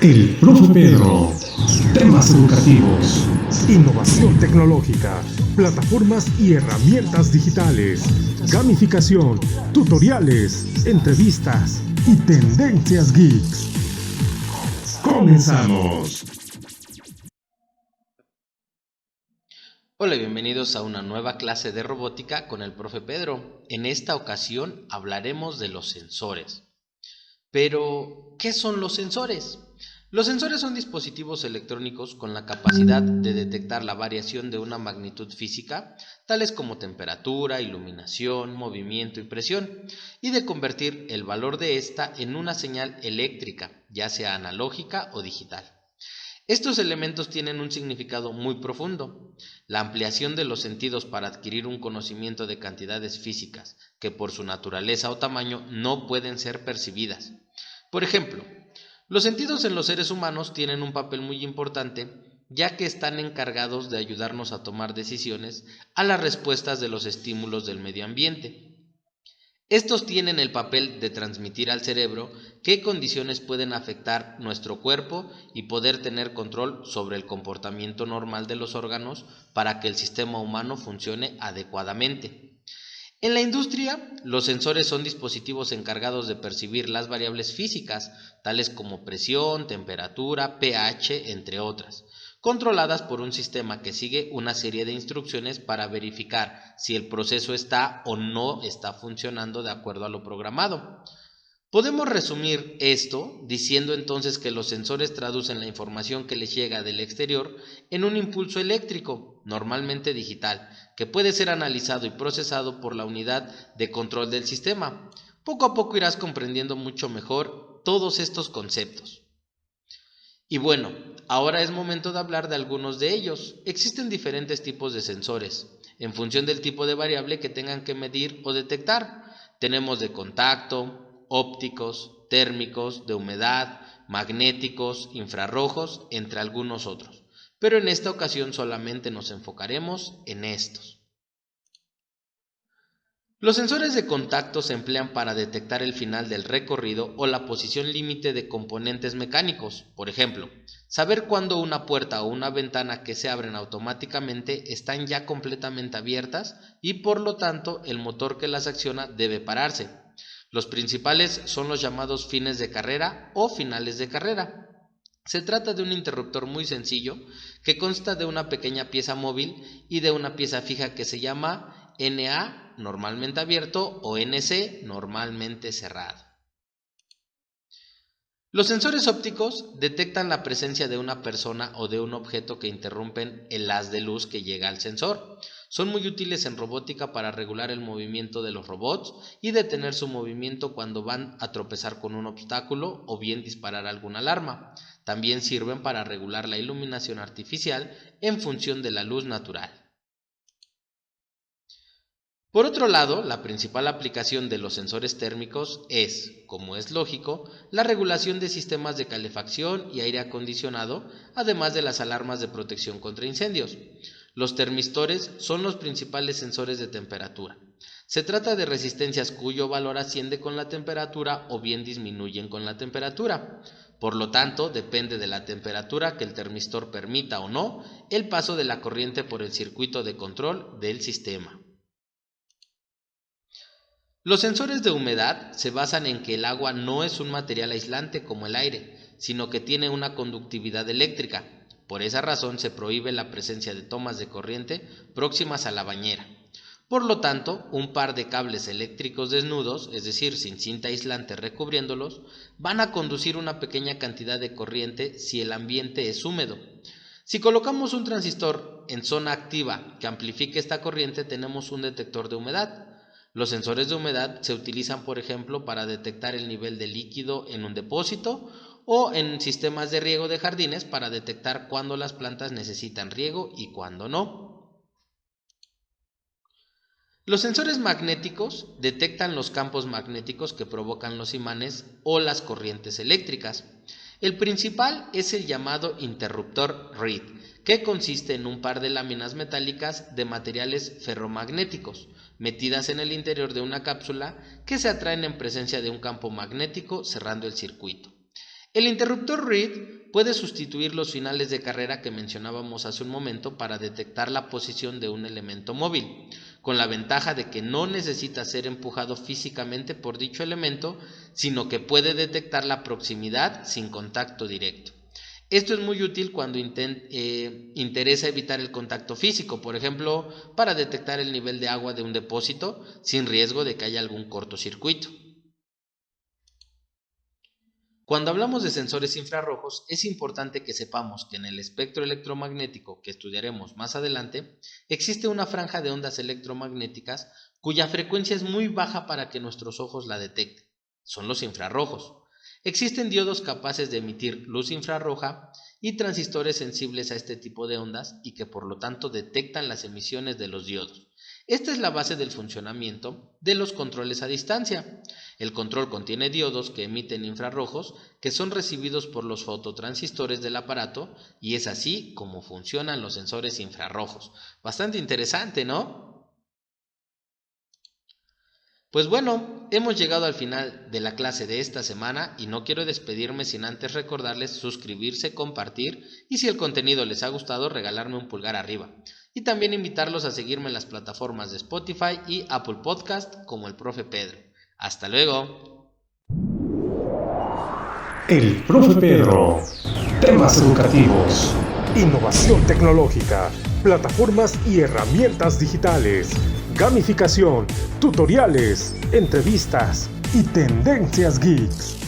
El Profe Pedro. Temas educativos. Innovación tecnológica, plataformas y herramientas digitales, gamificación, tutoriales, entrevistas y tendencias geeks. ¡Comenzamos! Hola y bienvenidos a una nueva clase de robótica con el Profe Pedro. En esta ocasión hablaremos de los sensores. Pero, ¿qué son los sensores? Los sensores son dispositivos electrónicos con la capacidad de detectar la variación de una magnitud física, tales como temperatura, iluminación, movimiento y presión, y de convertir el valor de esta en una señal eléctrica, ya sea analógica o digital. Estos elementos tienen un significado muy profundo: la ampliación de los sentidos para adquirir un conocimiento de cantidades físicas que por su naturaleza o tamaño no pueden ser percibidas. Por ejemplo, los sentidos en los seres humanos tienen un papel muy importante, ya que están encargados de ayudarnos a tomar decisiones a las respuestas de los estímulos del medio ambiente. Estos tienen el papel de transmitir al cerebro qué condiciones pueden afectar nuestro cuerpo y poder tener control sobre el comportamiento normal de los órganos para que el sistema humano funcione adecuadamente. En la industria, los sensores son dispositivos encargados de percibir las variables físicas, tales como presión, temperatura, pH, entre otras, controladas por un sistema que sigue una serie de instrucciones para verificar si el proceso está o no está funcionando de acuerdo a lo programado. Podemos resumir esto diciendo entonces que los sensores traducen la información que les llega del exterior en un impulso eléctrico, normalmente digital, que puede ser analizado y procesado por la unidad de control del sistema. Poco a poco irás comprendiendo mucho mejor todos estos conceptos. Y bueno, ahora es momento de hablar de algunos de ellos. Existen diferentes tipos de sensores, en función del tipo de variable que tengan que medir o detectar. Tenemos de contacto, ópticos, térmicos, de humedad, magnéticos, infrarrojos, entre algunos otros. Pero en esta ocasión solamente nos enfocaremos en estos. Los sensores de contacto se emplean para detectar el final del recorrido o la posición límite de componentes mecánicos. Por ejemplo, saber cuándo una puerta o una ventana que se abren automáticamente están ya completamente abiertas y por lo tanto el motor que las acciona debe pararse. Los principales son los llamados fines de carrera o finales de carrera. Se trata de un interruptor muy sencillo que consta de una pequeña pieza móvil y de una pieza fija que se llama NA, normalmente abierto, o NC, normalmente cerrado. Los sensores ópticos detectan la presencia de una persona o de un objeto que interrumpen el haz de luz que llega al sensor. Son muy útiles en robótica para regular el movimiento de los robots y detener su movimiento cuando van a tropezar con un obstáculo o bien disparar alguna alarma. También sirven para regular la iluminación artificial en función de la luz natural. Por otro lado, la principal aplicación de los sensores térmicos es, como es lógico, la regulación de sistemas de calefacción y aire acondicionado, además de las alarmas de protección contra incendios. Los termistores son los principales sensores de temperatura. Se trata de resistencias cuyo valor asciende con la temperatura o bien disminuyen con la temperatura. Por lo tanto, depende de la temperatura que el termistor permita o no el paso de la corriente por el circuito de control del sistema. Los sensores de humedad se basan en que el agua no es un material aislante como el aire, sino que tiene una conductividad eléctrica. Por esa razón se prohíbe la presencia de tomas de corriente próximas a la bañera. Por lo tanto, un par de cables eléctricos desnudos, es decir, sin cinta aislante recubriéndolos, van a conducir una pequeña cantidad de corriente si el ambiente es húmedo. Si colocamos un transistor en zona activa que amplifique esta corriente, tenemos un detector de humedad. Los sensores de humedad se utilizan, por ejemplo, para detectar el nivel de líquido en un depósito o en sistemas de riego de jardines para detectar cuándo las plantas necesitan riego y cuándo no. Los sensores magnéticos detectan los campos magnéticos que provocan los imanes o las corrientes eléctricas. El principal es el llamado interruptor Reed, que consiste en un par de láminas metálicas de materiales ferromagnéticos, metidas en el interior de una cápsula que se atraen en presencia de un campo magnético cerrando el circuito. El interruptor read puede sustituir los finales de carrera que mencionábamos hace un momento para detectar la posición de un elemento móvil, con la ventaja de que no necesita ser empujado físicamente por dicho elemento, sino que puede detectar la proximidad sin contacto directo. Esto es muy útil cuando interesa evitar el contacto físico, por ejemplo, para detectar el nivel de agua de un depósito sin riesgo de que haya algún cortocircuito. Cuando hablamos de sensores infrarrojos, es importante que sepamos que en el espectro electromagnético que estudiaremos más adelante, existe una franja de ondas electromagnéticas cuya frecuencia es muy baja para que nuestros ojos la detecten. Son los infrarrojos. Existen diodos capaces de emitir luz infrarroja y transistores sensibles a este tipo de ondas y que por lo tanto detectan las emisiones de los diodos. Esta es la base del funcionamiento de los controles a distancia. El control contiene diodos que emiten infrarrojos que son recibidos por los fototransistores del aparato y es así como funcionan los sensores infrarrojos. Bastante interesante, ¿no? Pues bueno, hemos llegado al final de la clase de esta semana y no quiero despedirme sin antes recordarles suscribirse, compartir y si el contenido les ha gustado regalarme un pulgar arriba. Y también invitarlos a seguirme en las plataformas de Spotify y Apple Podcast como el Profe Pedro. ¡Hasta luego! El Profe Pedro. Temas educativos. Innovación tecnológica, plataformas y herramientas digitales, gamificación, tutoriales, entrevistas y tendencias geeks.